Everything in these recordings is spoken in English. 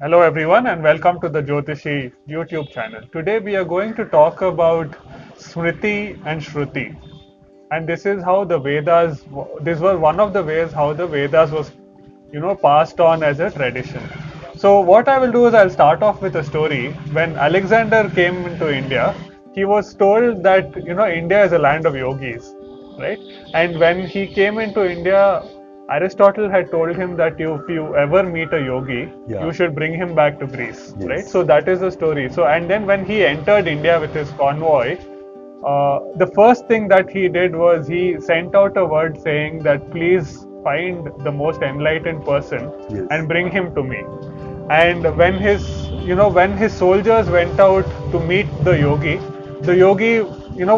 Hello everyone and welcome to the Jyotishi YouTube channel. Today we are going to talk about Smriti and Shruti. And this is how the Vedas, this was one of the ways how the Vedas was, passed on as a tradition. So what I will do is I'll start off with a story. When Alexander came into India, he was told that, India is a land of yogis, right? And when he came into India, Aristotle had told him that if you ever meet a yogi, Yeah. you should bring him back to Greece, Yes. right? So that is the story. So and then when he entered India with his convoy, the first thing that he did was he sent out a word saying that please find the most enlightened person Yes. and bring him to me. And when his soldiers went out to meet the yogi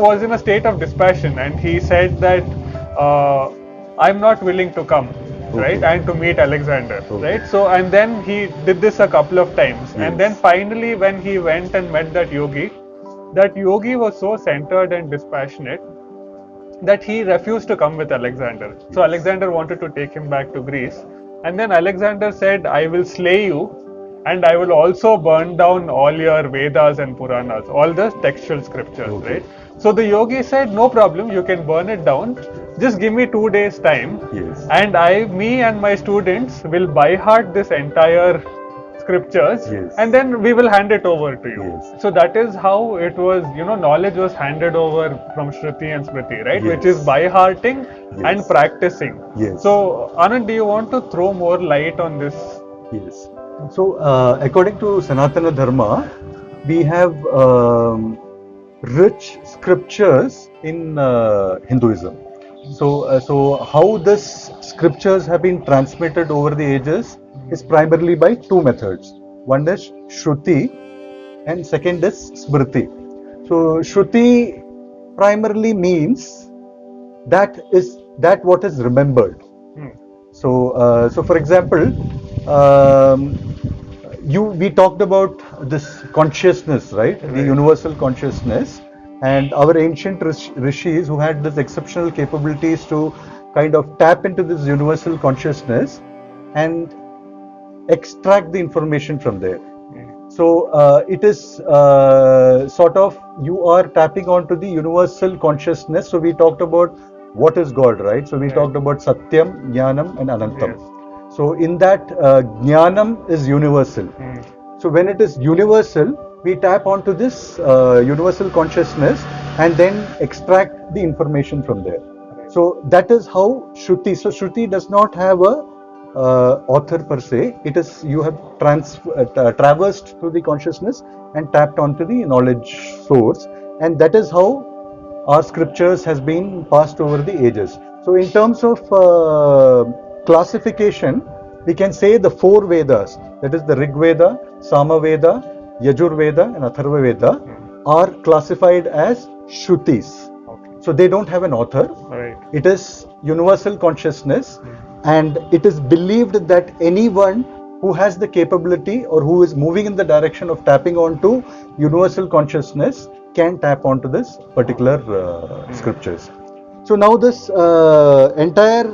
was in a state of dispassion, and he said that uh, I'm not willing to come, right, Okay. and to meet Alexander, Okay. right. So and then he did this a couple of times, and then Yes. finally when he went and met that yogi was so centered and dispassionate that he refused to come with Alexander. So Yes. Alexander wanted to take him back to Greece. And then Alexander said, I will slay you and I will also burn down all your Vedas and Puranas, all the textual scriptures, Okay. right? So the yogi said, no problem, you can burn it down. Just give me 2 days time. Yes. And me and my students will by heart this entire scriptures, Yes. and then we will hand it over to you. Yes. So that is how it was, knowledge was handed over from Shruti and Smriti, right? Which is Yes. by hearting and Yes. practicing. Yes. So, Anand, do you want to throw more light on this? Yes. So, according to Sanatana Dharma, we have rich scriptures in Hinduism. So how this scriptures have been transmitted over the ages is primarily by two methods. One is Shruti, and second is Smriti. So Shruti primarily means that what is remembered. Hmm. So for example, we talked about this consciousness, right? The Right. universal consciousness, and our ancient rishis who had this exceptional capabilities to kind of tap into this universal consciousness and extract the information from there. So it is sort of you are tapping onto the universal consciousness. So we talked about what is God, right? So we Right. talked about Satyam, Jnanam, and Anantam. Yes. So in that, Jnanam is universal. Hmm. So when it is universal, we tap onto this universal consciousness and then extract the information from there. So that is how Shruti. So Shruti does not have a author per se. It is you have traversed through the consciousness and tapped onto the knowledge source, and that is how our scriptures has been passed over the ages. So in terms of classification, we can say the four Vedas, that is the Rig Veda, Sama Veda, Yajur Veda, and Atharva Veda, are classified as Shrutis. Okay. So they don't have an author. Right. It is universal consciousness, and it is believed that anyone who has the capability or who is moving in the direction of tapping onto universal consciousness can tap onto this particular scriptures. So now this entire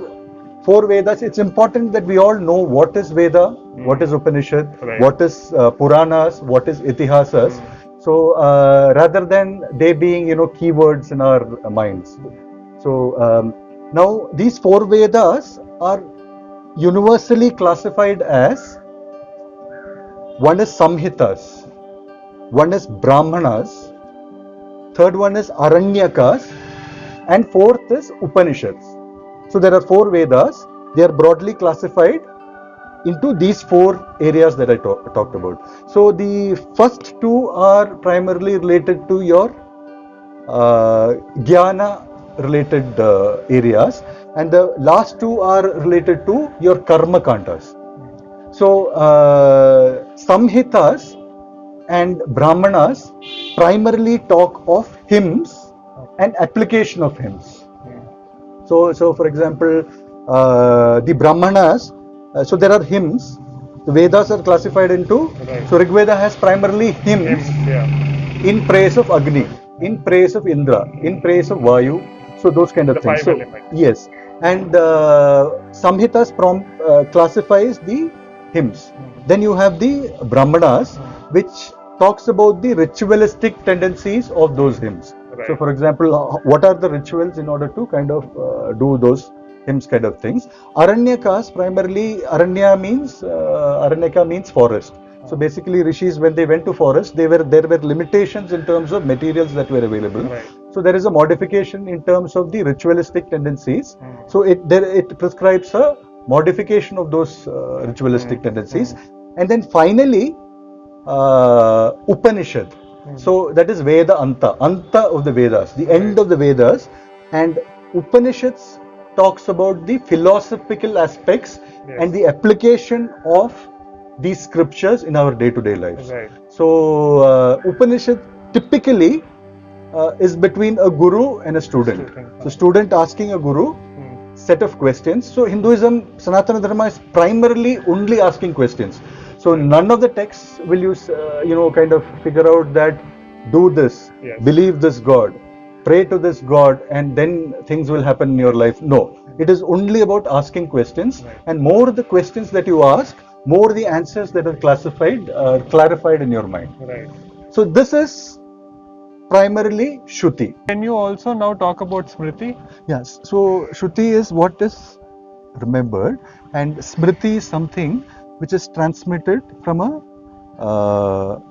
four Vedas, it's important that we all know what is Veda, what is Upanishad, Right. what is Puranas, what is Itihasas. So rather than they being keywords in our minds. So now these four Vedas are universally classified as, one is Samhitas, one is Brahmanas, third one is Aranyakas, and fourth is Upanishads. So there are four Vedas. They are broadly classified into these four areas that I talked about. So the first two are primarily related to your Jnana related areas, and the last two are related to your Karma Kandas. So Samhitas and Brahmanas primarily talk of hymns and application of hymns. So for example, the Brahmanas, so there are hymns. The Vedas are classified into, Right. so Rig Veda has primarily hymns Yeah. in praise of Agni, in praise of Indra, in praise of Vayu, so those kind of The things. five So elements. yes, and Samhitas classifies the hymns. Then you have the Brahmanas, which talks about the ritualistic tendencies of those hymns. Right. So, for example, what are the rituals in order to kind of do those hymns kind of things? Aranyakas, primarily, Aranyaka means forest. So basically, rishis, when they went to forest, there were limitations in terms of materials that were available. Right. So there is a modification in terms of the ritualistic tendencies. So it prescribes a modification of those ritualistic tendencies, and then finally Upanishad. So that is Veda Anta of the Vedas, the end of the Vedas, and Upanishads talks about the philosophical aspects and the application of these scriptures in our day-to-day lives. Right. So Upanishad typically is between a guru and a student. So student asking a guru set of questions. So Hinduism, Sanatana Dharma is primarily only asking questions. So none of the texts will you kind of figure out that do this, believe this God, pray to this God, and then things will happen in your life. No, it is only about asking questions, and more the questions that you ask, more the answers that are clarified in your mind. Right. So this is primarily Shruti. Can you also now talk about Smriti? Yes. So Shruti is what is remembered, and Smriti is something which is transmitted from a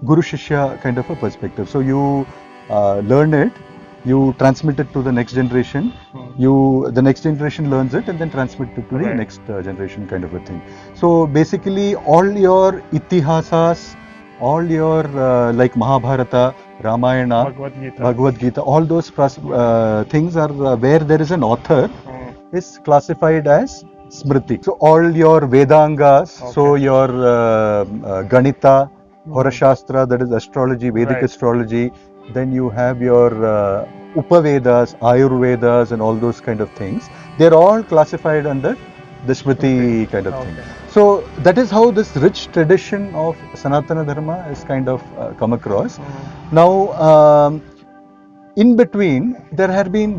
Guru Shishya kind of a perspective. So you learn it, you transmit it to the next generation, the next generation learns it and then transmit it to the next generation kind of a thing. So basically all your itihasas, all your like Mahabharata, Ramayana, Bhagavad Gita, all those things are where there is an author is classified as Smriti. So all your Vedangas, so your Ganita, Horashastra, that is astrology, Vedic astrology, then you have your Upavedas, Ayurvedas and all those kind of things. They're all classified under the Smriti kind of thing. So that is how this rich tradition of Sanatana Dharma is kind of come across. Now, in between, there has been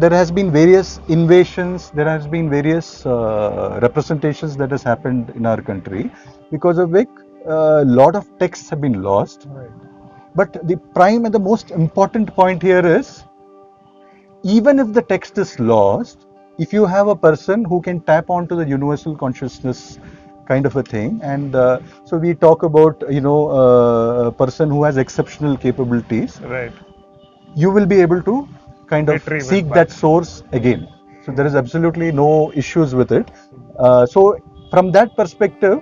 various invasions, there has been various representations that has happened in our country, because of which a lot of texts have been lost. But the prime and the most important point here is, even if the text is lost, if you have a person who can tap onto the universal consciousness kind of a thing, and so we talk about a person who has exceptional capabilities, you will be able to kind of seek that source again. So there is absolutely no issues with it. So from that perspective,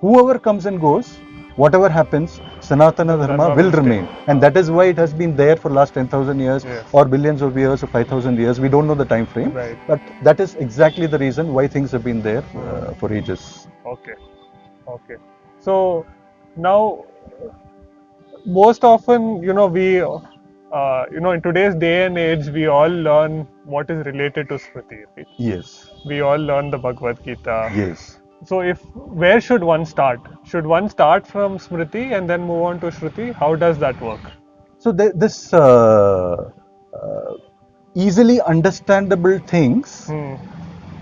whoever comes and goes, whatever happens, Sanatana Dharma will remain, and that is why it has been there for last 10,000 years or billions of years or 5,000 years. We don't know the time frame, but that is exactly the reason why things have been there for ages. Okay. So now, most often, we, in today's day and age, we all learn what is related to Smriti. Right? Yes. We all learn the Bhagavad Gita. Yes. So where should one start? Should one start from Smriti and then move on to Shruti? How does that work? So this easily understandable things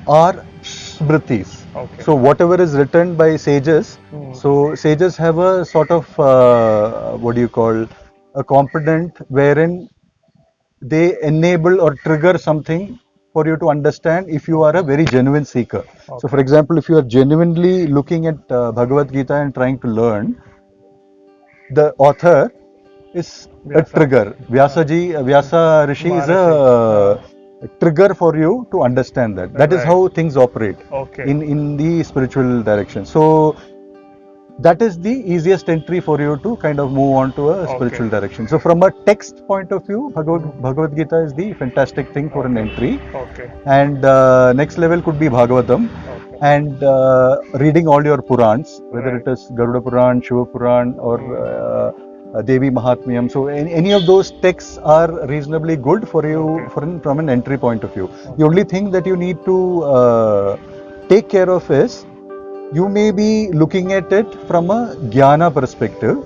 are Smritis. So whatever is written by sages, so sages have a sort of a component wherein they enable or trigger something for you to understand if you are a very genuine seeker. So for example, if you are genuinely looking at Bhagavad Gita and trying to learn, the author is a trigger. Vyasa Rishi is a trigger for you to understand that. That is how things operate in the spiritual direction. So that is the easiest entry for you to kind of move on to a spiritual direction. So from a text point of view, Bhagavad Gita is the fantastic thing for an entry. And next level could be Bhagavatam. And reading all your Purans, whether it is Garuda Puran, Shiva Puran or Devi Mahatmyam. So any of those texts are reasonably good for you from an entry point of view. The only thing that you need to take care of is, you may be looking at it from a jnana perspective,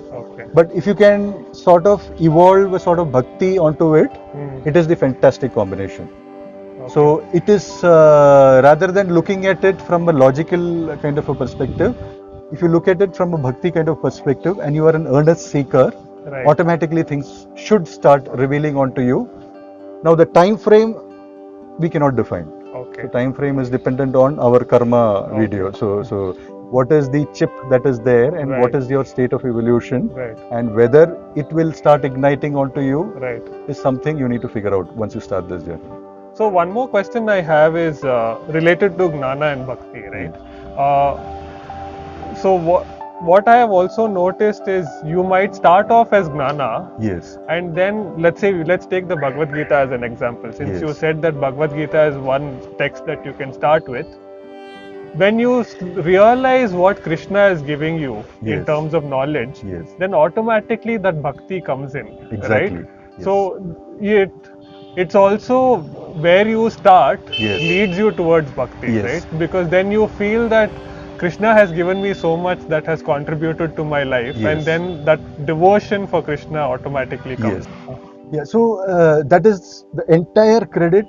but if you can sort of evolve a sort of bhakti onto it, it is the fantastic combination. So it is rather than looking at it from a logical kind of a perspective, if you look at it from a bhakti kind of perspective and you are an earnest seeker, Right. automatically things should start revealing onto you. Now the time frame we cannot define. Okay. The time frame is dependent on our karma video. So what is the chip that is there and what Right. is your state of evolution, Right. and whether it will start igniting onto you Right. is something you need to figure out once you start this journey. So one more question I have is related to Gnana and Bhakti, right? So what I have also noticed is you might start off as Gnana, Yes. and then let's take the Bhagavad Gita as an example. Since you Yes. said that Bhagavad Gita is one text that you can start with, when you realize what Krishna is giving you in Yes. terms of knowledge, Yes. then automatically that bhakti comes in, Exactly. right? Yes. So it's also where you start Yes. leads you towards bhakti, Yes. right? Because then you feel that Krishna has given me so much that has contributed to my life, Yes. and then that devotion for Krishna automatically comes. Yes. Yeah, so that is the entire credit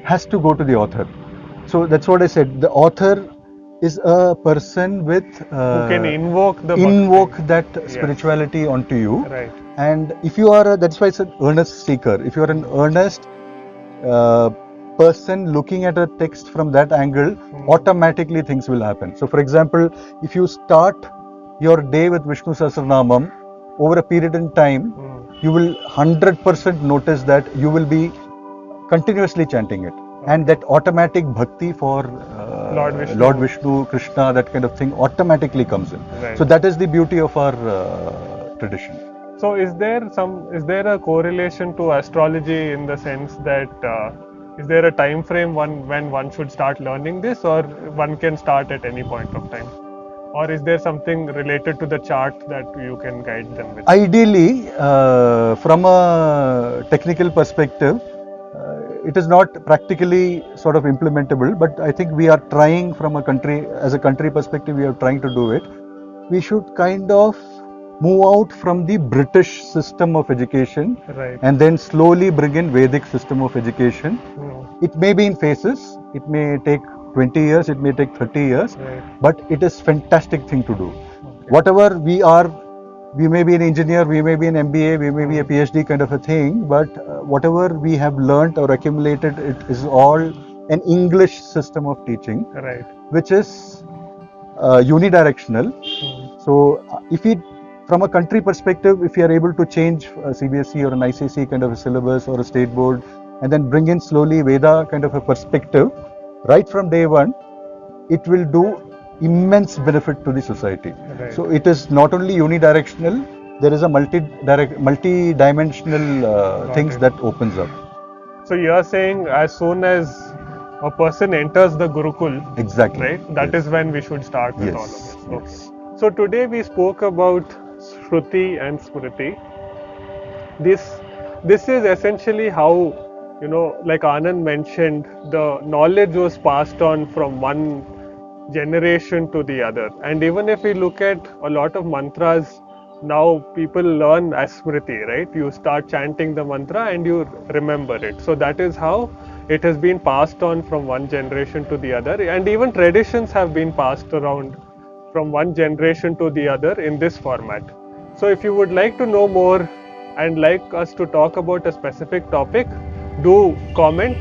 has to go to the author. So that's what I said. The author is a person with Who can invoke the invoke bhakti. that Yes. spirituality onto you. Right. And if you are, that's why it's an earnest seeker. If you are an earnest person looking at a text from that angle, automatically things will happen. So, for example, if you start your day with Vishnu Sahasranamam, over a period in time, you will 100% notice that you will be continuously chanting it. And that automatic bhakti for Lord Vishnu, Krishna, that kind of thing automatically comes in. Right. So that is the beauty of our tradition. So is there a correlation to astrology in the sense that is there a time frame when one should start learning this, or one can start at any point of time, or is there something related to the chart that you can guide them with? Ideally, from a technical perspective, it is not practically sort of implementable, but I think we are trying from a country perspective, we are trying to do it. We should kind of move out from the British system of education, Right. and then slowly bring in Vedic system of education. It may be in phases, it may take 20 years, it may take 30 years, Right. but it is fantastic thing to do. Whatever we are, we may be an engineer, we may be an MBA, we may be a PhD kind of a thing, but whatever we have learnt or accumulated, it is all an English system of teaching, Right. which is unidirectional. So if we, from a country perspective, if we are able to change a CBSE or an ICSE kind of a syllabus or a state board, and then bring in slowly Veda kind of a perspective, right from day one, it will do immense benefit to the society. Right. So it is not only unidirectional, there is a multi-dimensional things it. that opens up. So you are saying as soon as a person enters the Gurukul, Exactly. right? That Yes. is when we should start with Yes. all of this. Okay. Yes. So today we spoke about Shruti and Smriti. This is essentially how, like Anand mentioned, the knowledge was passed on from one generation to the other. And even if we look at a lot of mantras, now people learn as Smriti, right? You start chanting the mantra and you remember it. So that is how it has been passed on from one generation to the other. And even traditions have been passed around from one generation to the other in this format. So if you would like to know more and like us to talk about a specific topic, do comment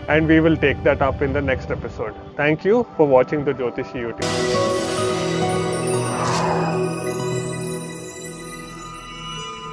and we will take that up in the next episode. Thank you for watching the Jyotishi YouTube.